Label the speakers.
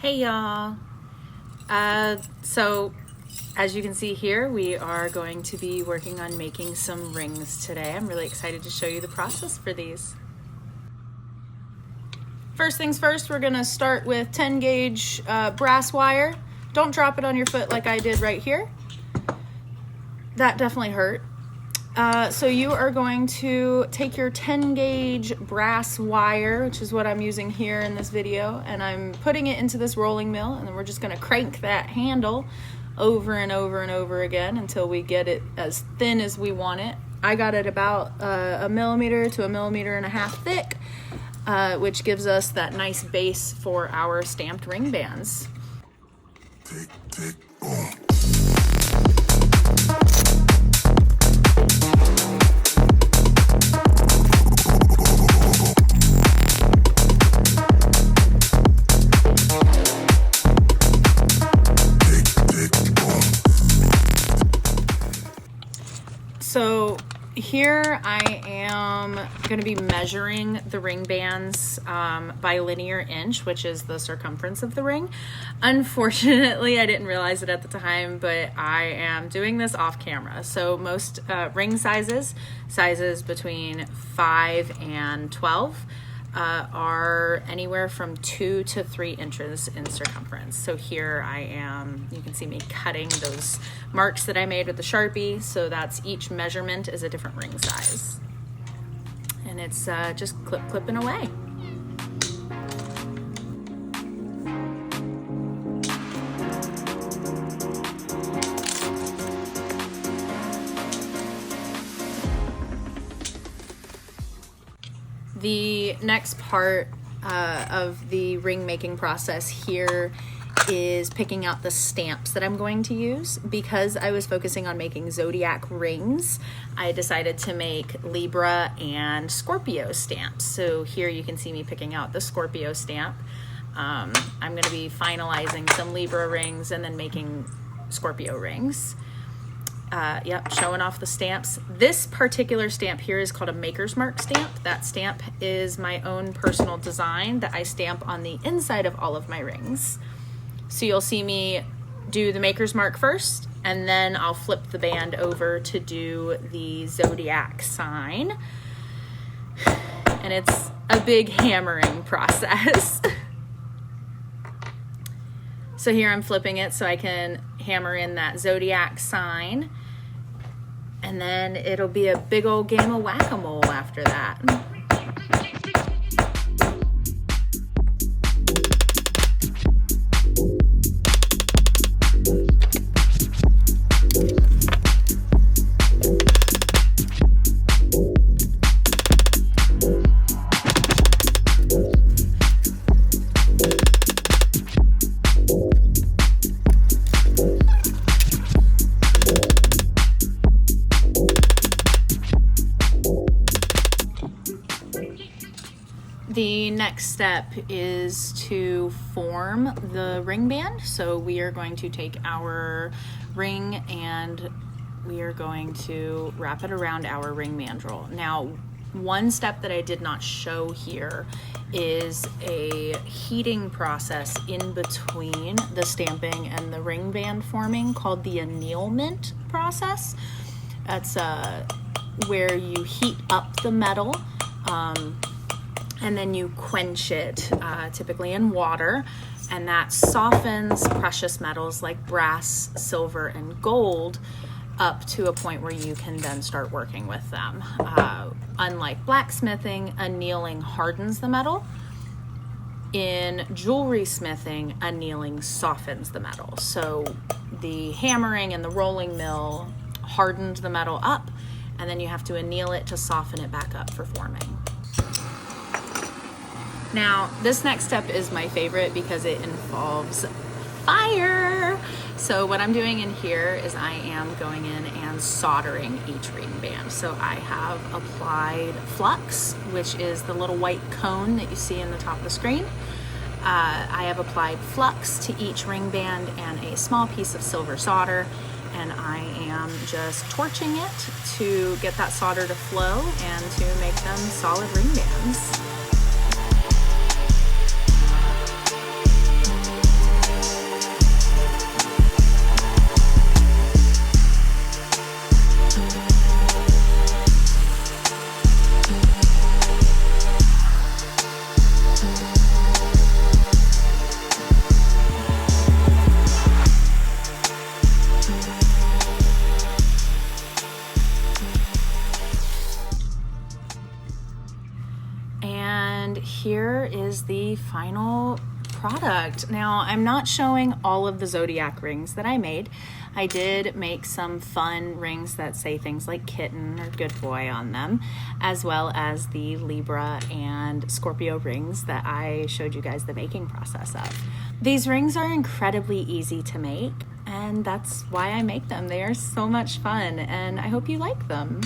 Speaker 1: Hey y'all. So as you can see here, we are going to be working on making some rings today. I'm really excited to show you the process for these. First things first, we're gonna start with 10 gauge brass wire. Don't drop it on your foot like I did right here. That definitely hurt. So you are going to take your 10 gauge brass wire, which is what I'm using here in this video, and I'm putting it into this rolling mill, and then we're just gonna crank that handle over and over and over again until we get it as thin as we want it. I got it about a millimeter to 1.5 millimeters thick, which gives us that nice base for our stamped ring bands.
Speaker 2: Tick, tick, boom.
Speaker 1: So here I am going to be measuring the ring bands by linear inch, which is the circumference of the ring. Unfortunately, I didn't realize it at the time, but I am doing this off camera. So most ring sizes between 5 and 12, are anywhere from 2 to 3 inches in circumference. So here I am, you can see me cutting those marks that I made with the Sharpie. So that's each measurement is a different ring size. And it's just clipping away. The next part of the ring making process here is picking out the stamps that I'm going to use. Because I was focusing on making Zodiac rings, I decided to make Libra and Scorpio stamps. So here you can see me picking out the Scorpio stamp. I'm going to be finalizing some Libra rings and then making Scorpio rings. Yep, showing off the stamps. This particular stamp here is called a Maker's Mark stamp. That stamp is my own personal design that I stamp on the inside of all of my rings. So you'll see me do the Maker's Mark first, and then I'll flip the band over to do the Zodiac sign. And it's a big hammering process. So here I'm flipping it so I can hammer in that Zodiac sign. And then it'll be a big old game of whack-a-mole after that. The next step is to form the ring band. So we are going to take our ring and we are going to wrap it around our ring mandrel. Now, one step that I did not show here is a heating process in between the stamping and the ring band forming called the annealment process. That's where you heat up the metal and then you quench it, typically in water, and that softens precious metals like brass, silver, and gold up to a point where you can then start working with them. Unlike blacksmithing, annealing hardens the metal. In jewelry smithing, annealing softens the metal. So the hammering and the rolling mill hardened the metal up, and then you have to anneal it to soften it back up for forming. Now, this next step is my favorite because it involves fire. So what I'm doing in here is I am going in and soldering each ring band. So I have applied flux, which is the little white cone that you see in the top of the screen. I have applied flux to each ring band and a small piece of silver solder, and I am just torching it to get that solder to flow and to make them solid ring bands. And here is the final product. Now, I'm not showing all of the Zodiac rings that I made. I did make some fun rings that say things like kitten or good boy on them, as well as the Libra and Scorpio rings that I showed you guys the making process of. These rings are incredibly easy to make, and that's why I make them. They are so much fun, and I hope you like them.